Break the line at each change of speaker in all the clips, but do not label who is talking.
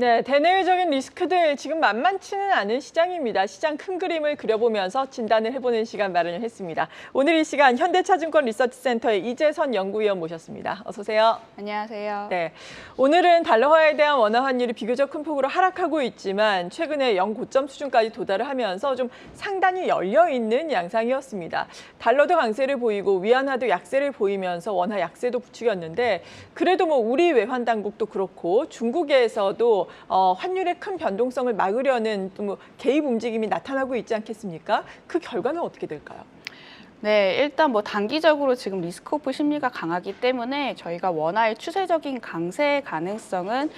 네, 대내외적인 리스크들 지금 만만치는 않은 시장입니다. 시장 큰 그림을 그려보면서 진단을 해보는 시간 마련을 했습니다. 오늘 이 시간 현대차증권 리서치센터의 이재선 연구위원 모셨습니다. 어서 오세요.
안녕하세요.
네, 오늘은 달러화에 대한 원화 환율이 비교적 큰 폭으로 하락하고 있지만 최근에 영고점 수준까지 도달을 하면서 좀 상당히 열려있는 양상이었습니다. 달러도 강세를 보이고 위안화도 약세를 보이면서 원화 약세도 부추겼는데 그래도 우리 외환당국도 그렇고 중국에서도 환율의 큰 변동성을 막으려는 개입 움직임이 나타나고 있지 않겠습니까? 그 결과는 어떻게 될까요?
네, 일단 단기적으로 지금 리스크오프 심리가 강하기 때문에 저희가 원화의 추세적인 강세 가능성은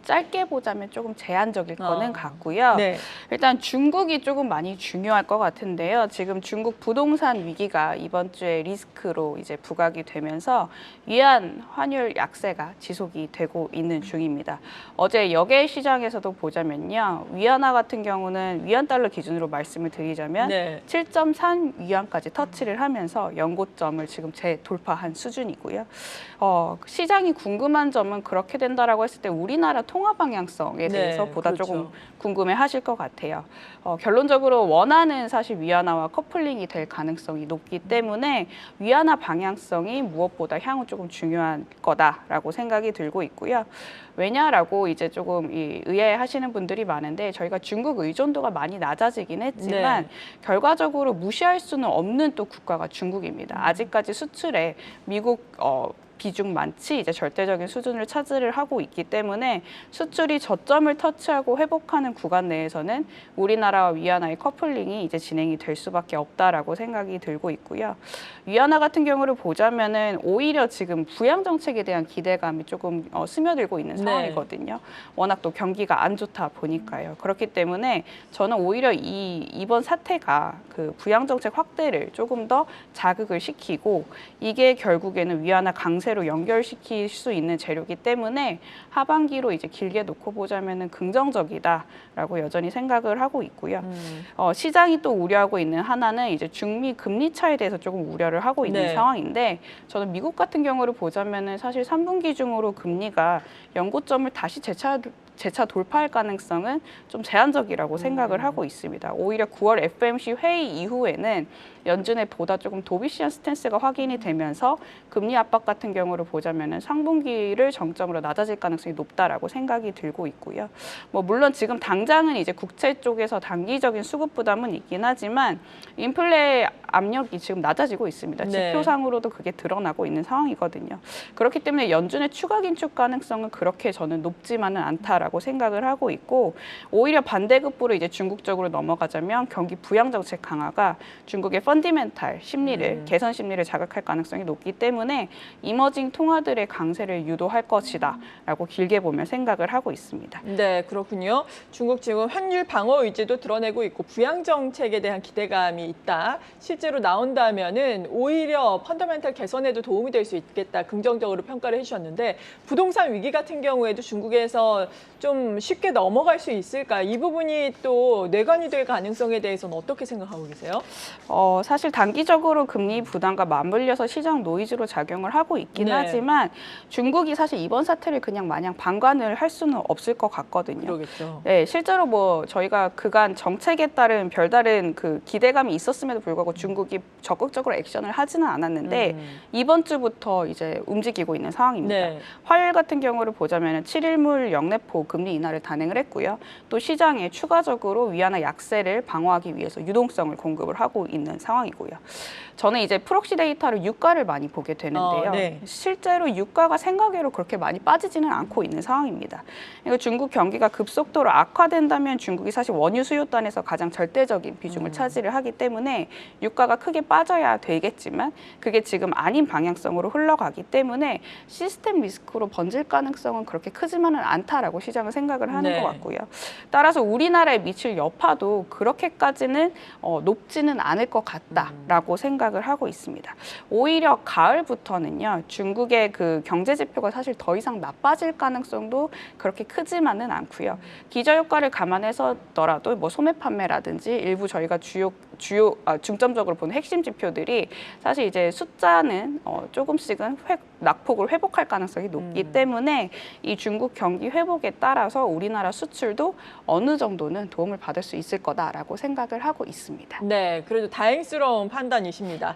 짧게 보자면 조금 제한적일 거는 같고요.
네.
일단 중국이 조금 많이 중요할 것 같은데요. 지금 중국 부동산 위기가 이번 주에 리스크로 이제 부각이 되면서 위안 환율 약세가 지속이 되고 있는 중입니다. 어제 여객 시장에서도 보자면요. 위안화 같은 경우는 위안 달러 기준으로 말씀을 드리자면
네.
7.3 위안까지 터치를 하면서 연고점을 지금 재돌파한 수준이고요. 시장이 궁금한 점은 그렇게 된다라고 했을 때 우리나라 통화 방향성에 대해서 보다
그렇죠.
조금 궁금해하실 것 같아요. 결론적으로 원화는 사실 위안화와 커플링이 될 가능성이 높기 때문에 위안화 방향성이 무엇보다 향후 조금 중요한 거다라고 생각이 들고 있고요. 왜냐라고 이제 조금 의아해하시는 분들이 많은데 저희가 중국 의존도가 많이 낮아지긴 했지만 결과적으로 무시할 수는 없는 또 국가가 중국입니다. 아직까지 수출에 미국 비중 많지 이제 절대적인 수준을 차지를 하고 있기 때문에 수출이 저점을 터치하고 회복하는 구간 내에서는 우리나라와 위안화의 커플링이 이제 진행이 될 수밖에 없다라고 생각이 들고 있고요. 위안화 같은 경우를 보자면은 오히려 지금 부양 정책에 대한 기대감이 조금 스며들고 있는 상황이거든요. 워낙 또 경기가 안 좋다 보니까요. 그렇기 때문에 저는 오히려 이번 사태가 그 부양 정책 확대를 조금 더 자극을 시키고 이게 결국에는 위안화 강세로 연결시킬 수 있는 재료이기 때문에 하반기로 이제 길게 놓고 보자면은 긍정적이다라고 여전히 생각을 하고 있고요. 시장이 또 우려하고 있는 하나는 이제 중미 금리 차에 대해서 조금 우려를 하고 있는 상황인데 저는 미국 같은 경우를 보자면은 사실 3분기 중으로 금리가 연고점을 다시 재차 돌파할 가능성은 좀 제한적이라고 생각을 하고 있습니다. 오히려 9월 FOMC 회의 이후에는 연준의 보다 조금 도비시한 스탠스가 확인이 되면서 금리 압박 같은 경우를 보자면은 상분기를 정점으로 낮아질 가능성이 높다라고 생각이 들고 있고요. 물론 지금 당장은 이제 국채 쪽에서 단기적인 수급 부담은 있긴 하지만 인플레 압력이 지금 낮아지고 있습니다. 지표상으로도 그게 드러나고 있는 상황이거든요. 그렇기 때문에 연준의 추가 긴축 가능성은 그렇게 저는 높지만은 않다라고 생각을 하고 있고 오히려 반대급부로 이제 중국 쪽으로 넘어가자면 경기 부양 정책 강화가 중국의 펀디멘탈 심리를 개선 심리를 자극할 가능성이 높기 때문에 이머징 통화들의 강세를 유도할 것이다라고 길게 보면 생각을 하고 있습니다.
네, 그렇군요. 중국 지금 환율 방어 의지도 드러내고 있고 부양 정책에 대한 기대감이 있다. 실제로 나온다면은 오히려 펀더멘탈 개선에도 도움이 될 수 있겠다. 긍정적으로 평가를 해주셨는데 부동산 위기 같은 경우에도 중국에서 좀 쉽게 넘어갈 수 있을까? 이 부분이 또 뇌관이 될 가능성에 대해서는 어떻게 생각하고 계세요?
사실 단기적으로 금리 부담과 맞물려서 시장 노이즈로 작용을 하고 있긴 하지만 중국이 사실 이번 사태를 그냥 마냥 방관을 할 수는 없을 것 같거든요.
그러겠죠.
네, 실제로 저희가 그간 정책에 따른 별다른 그 기대감이 있었음에도 불구하고 중국이 적극적으로 액션을 하지는 않았는데 이번 주부터 이제 움직이고 있는 상황입니다. 화요일 같은 경우를 보자면 7일물 영래포 금리 인하를 단행을 했고요. 또 시장에 추가적으로 위안화 약세를 방어하기 위해서 유동성을 공급을 하고 있는 상황이고요. 저는 이제 프록시 데이터로 유가를 많이 보게 되는데요. 실제로 유가가 생각외로 그렇게 많이 빠지지는 않고 있는 상황입니다. 그러니까 중국 경기가 급속도로 악화된다면 중국이 사실 원유 수요단에서 가장 절대적인 비중을 차지를 하기 때문에 유가가 크게 빠져야 되겠지만 그게 지금 아닌 방향성으로 흘러가기 때문에 시스템 리스크로 번질 가능성은 그렇게 크지만은 않다라고 시장은 생각을 하는 것 같고요. 따라서 우리나라에 미칠 여파도 그렇게까지는 높지는 않을 것 같다라고 생각을 하고 있습니다. 오히려 가을부터는요. 중국의 그 경제 지표가 사실 더 이상 나빠질 가능성도 그렇게 크지만은 않고요. 기저효과를 감안해서더라도 소매 판매라든지 일부 저희가 중점적으로 보는 핵심 지표들이 사실 이제 숫자는 조금씩은 낙폭을 회복할 가능성이 높기 때문에 이 중국 경기 회복에 따라서 우리나라 수출도 어느 정도는 도움을 받을 수 있을 거다라고 생각을 하고 있습니다.
네, 그래도 다행스러운 판단이십니다.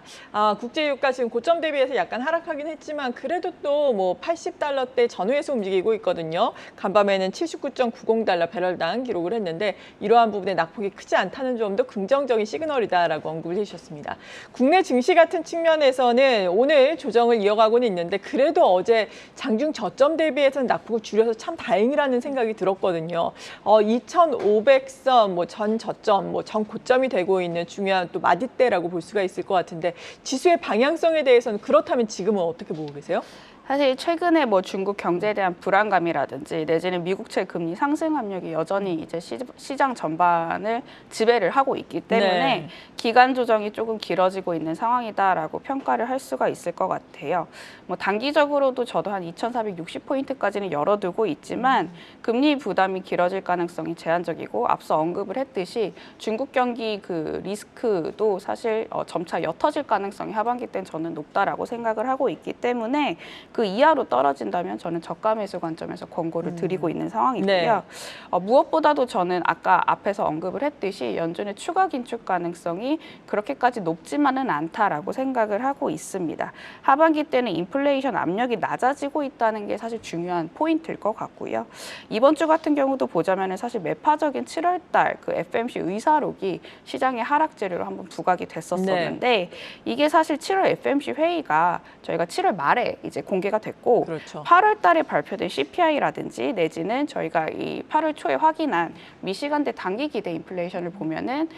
국제유가 지금 고점 대비해서 약간 하락하긴 했지만 그래도 또 뭐 80달러대 전후에서 움직이고 있거든요. 간밤에는 79.90달러 배럴당 기록을 했는데 이러한 부분에 낙폭이 크지 않다는 점도 긍정적인 시그널이다라고 언급을 해주셨습니다. 국내 증시 같은 측면에서는 오늘 조정을 이어가고는 있는데 그래도 어제 장중 저점 대비해서는 낙폭을 줄여서 참 다행이라는 생각이 들었거든요. 2,500선 뭐 전 저점, 뭐 전 고점이 되고 있는 중요한 또 마디대라고 볼 수가 있을 것 같은데 지수의 방향성에 대해서는 그렇다면 지금은 어떻게 보고 계세요?
사실 최근에 뭐 중국 경제에 대한 불안감이라든지 내지는 미국채 금리 상승 압력이 여전히 이제 시장 전반을 지배를 하고 있기 때문에
네.
기간 조정이 조금 길어지고 있는 상황이다라고 평가를 할 수가 있을 것 같아요. 뭐 단기적으로도 저도 한 2,460포인트까지는 열어두고 있지만 금리 부담이 길어질 가능성이 제한적이고 앞서 언급을 했듯이 중국 경기 그 리스크도 사실 점차 옅어질 가능성이 하반기 때는 저는 높다라고 생각을 하고 있기 때문에 그 이하로 떨어진다면 저는 저가 매수 관점에서 권고를 드리고 있는 상황이고요.
네.
무엇보다도 저는 아까 앞에서 언급을 했듯이 연준의 추가 긴축 가능성이 그렇게까지 높지만은 않다라고 생각을 하고 있습니다. 하반기 때는 인플레이션 압력이 낮아지고 있다는 게 사실 중요한 포인트일 것 같고요. 이번 주 같은 경우도 보자면은 사실 매파적인 7월달 그 FMC 의사록이 시장의 하락 재료로 한번 부각이 됐었었는데 이게 사실 7월 FMC 회의가 저희가 7월 말에 이제 공개가 됐고
그렇죠.
8월 달에 발표된 CPI라든지 내지는 저희가 이 8월 초에 확인한 미시간대 단기 기대 인플레이션을 보면은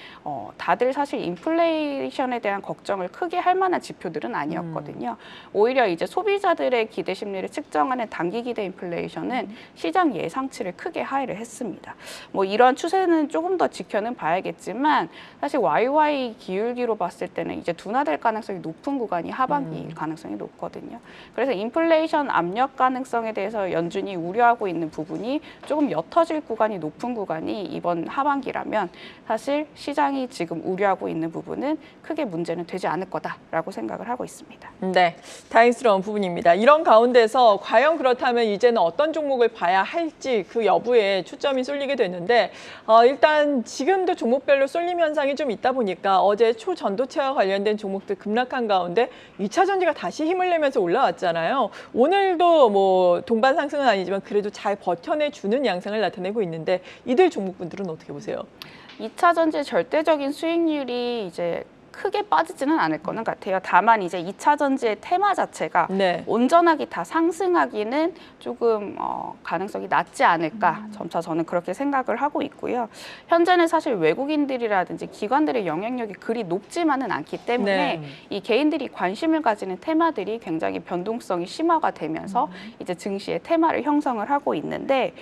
다들 사실 인플레이션에 대한 걱정을 크게 할 만한 지표들은 아니었거든요. 오히려 이제 소비자들의 기대 심리를 측정하는 단기 기대 인플레이션은 시장 예상치를 크게 하회를 했습니다. 뭐 이런 추세는 조금 더 지켜는 봐야겠지만 사실 YY 기울기로 봤을 때는 이제 둔화될 가능성이 높은 구간이 하반기일 가능성이 높거든요. 그래서 인플레이션 압력 가능성에 대해서 연준이 우려하고 있는 부분이 조금 옅어질 구간이 높은 구간이 이번 하반기라면 사실 시장이 지금 우려하고 있는 부분은 크게 문제는 되지 않을 거다라고 생각을 하고 있습니다.
네, 다행스러운 부분입니다. 이런 가운데서 과연 그렇다면 이제는 어떤 종목을 봐야 할지 그 여부에 초점이 쏠리게 되는데 일단 지금도 종목별로 쏠림 현상이 좀 있다 보니까 어제 초전도체와 관련된 종목들 급락한 가운데 2차 전지가 다시 힘을 내면서 올라왔잖아요. 오늘도 뭐 동반 상승은 아니지만 그래도 잘 버텨내주는 양상을 나타내고 있는데 이들 종목분들은 어떻게 보세요?
2차 전지의 절대적인 수익률이 이제 크게 빠지지는 않을 거는 같아요. 다만 이제 2차 전지의 테마 자체가
네.
온전하게 다 상승하기는 조금 가능성이 낮지 않을까 점차 저는 그렇게 생각을 하고 있고요. 현재는 사실 외국인들이라든지 기관들의 영향력이 그리 높지만은 않기 때문에
네.
이 개인들이 관심을 가지는 테마들이 굉장히 변동성이 심화가 되면서 이제 증시의 테마를 형성을 하고 있는데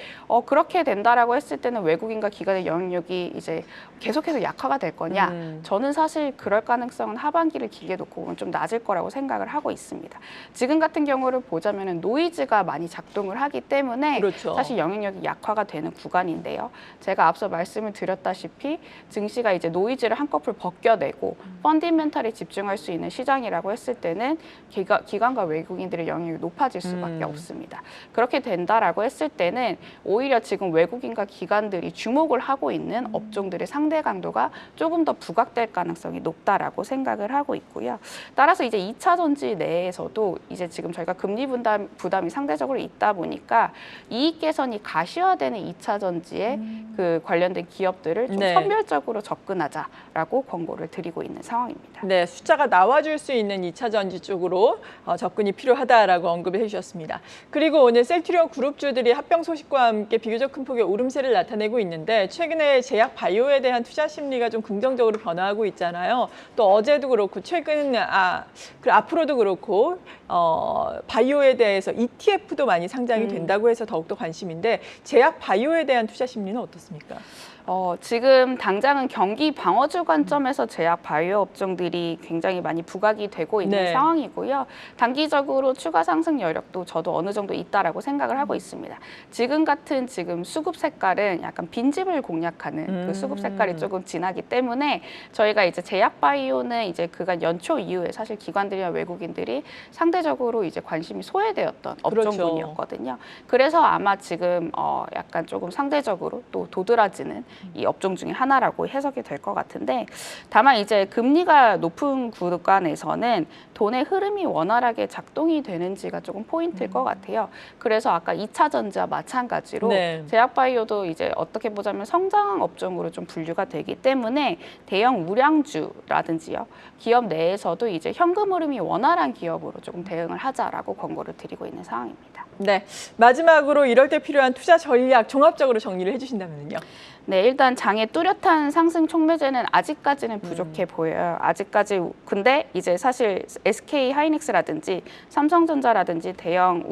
그렇게 된다라고 했을 때는 외국인과 기관의 영향력이 이제 계속해서 약화가 될 거냐? 저는 사실 그럴 가능성은 하반기를 길게 놓고 보면 좀 낮을 거라고 생각을 하고 있습니다. 지금 같은 경우를 보자면 노이즈가 많이 작동을 하기 때문에
그렇죠.
사실 영향력이 약화가 되는 구간인데요. 제가 앞서 말씀을 드렸다시피 증시가 이제 노이즈를 한꺼풀 벗겨내고 펀디멘탈에 집중할 수 있는 시장이라고 했을 때는 기관과 외국인들의 영향력이 높아질 수밖에 없습니다. 그렇게 된다라고 했을 때는 오히려 지금 외국인과 기관들이 주목을 하고 있는 업종들의 상대 강도가 조금 더 부각될 가능성이 높다라고 생각을 하고 있고요. 따라서 이제 2차 전지 내에서도 이제 지금 저희가 금리 부담이 상대적으로 있다 보니까 이익 개선이 가시화되는 2차 전지에 그 관련된 기업들을 좀
네.
선별적으로 접근하자라고 권고를 드리고 있는 상황입니다.
네, 숫자가 나와줄 수 있는 2차 전지 쪽으로 접근이 필요하다라고 언급을 해주셨습니다. 그리고 오늘 셀트리온 그룹주들이 합병 소식과 함께 비교적 큰 폭의 오름세를 나타내고 있는데 최근에 제약 바이오에 대한 투자 심리가 좀 긍정적으로 변화하고 있잖아요. 또 어제도 그렇고 최근 앞으로도 그렇고 바이오에 대해서 ETF도 많이 상장이 된다고 해서 더욱더 관심인데 제약 바이오에 대한 투자 심리는 어떻습니까?
지금 당장은 경기 방어주 관점에서 제약 바이오 업종들이 굉장히 많이 부각이 되고 있는
네.
상황이고요. 단기적으로 추가 상승 여력도 저도 어느 정도 있다라고 생각을 하고 있습니다. 지금 같은 수급 색깔은 약간 빈집을 공략하는 그 수급 색깔이 조금 진하기 때문에 저희가 이제 제약 제약바이오는 이제 그간 연초 이후에 사실 기관들이나 외국인들이 상대적으로 이제 관심이 소외되었던
그렇죠.
업종군이었거든요. 그래서 아마 지금 약간 조금 상대적으로 또 도드라지는 이 업종 중에 하나라고 해석이 될 것 같은데, 다만 이제 금리가 높은 구간에서는 돈의 흐름이 원활하게 작동이 되는지가 조금 포인트일 것 같아요. 그래서 아까 2차 전지와 마찬가지로
네.
제약바이오도 이제 어떻게 보자면 성장 업종으로 좀 분류가 되기 때문에 대형 우량주라든지요, 기업 내에서도 이제 현금 흐름이 원활한 기업으로 조금 대응을 하자라고 권고를 드리고 있는 상황입니다.
네. 마지막으로 이럴 때 필요한 투자 전략 종합적으로 정리를 해주신다면요.
네, 일단 장의 뚜렷한 상승 촉매제는 아직까지는 부족해 보여요. 아직까지. 근데 이제 사실 SK 하이닉스라든지 삼성전자라든지 대형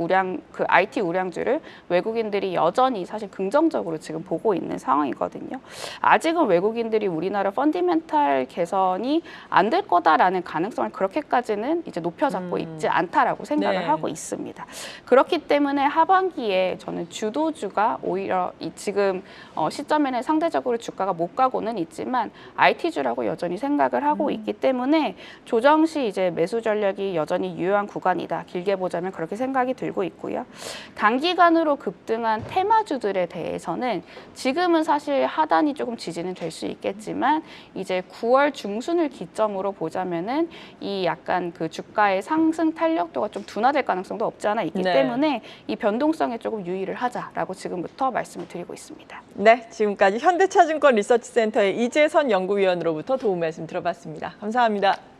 그 IT 우량주를 외국인들이 여전히 사실 긍정적으로 지금 보고 있는 상황이거든요. 아직은 외국인들이 우리나라 펀디멘탈 개선이 안 될 거다라는 가능성을 그렇게까지는 이제 높여잡고 있지 않다라고 생각을
네.
하고 있습니다. 그렇기 때문에 하반기에 저는 주도주가 오히려 지금 시점에는 상대적으로 주가가 못 가고는 있지만 IT주라고 여전히 생각을 하고 있기 때문에 조정 시 이제 매수 전략이 여전히 유효한 구간이다. 길게 보자면 그렇게 생각이 들고 있고요. 단기간으로 급등한 테마주들에 대해서는 지금은 사실 하단이 조금 지지는 될 수 있겠지만 이제 9월 중순을 기점으로 보자면은 이 약간 그 주가의 상승 탄력도가 좀 둔화될 가능성도 없지 않아 있기
네.
때문에 이 변동성에 조금 유의를 하자라고 지금부터 말씀을 드리고 있습니다.
네, 지금까지 현대차증권 리서치센터의 이재선 연구위원으로부터 도움 말씀 들어봤습니다. 감사합니다.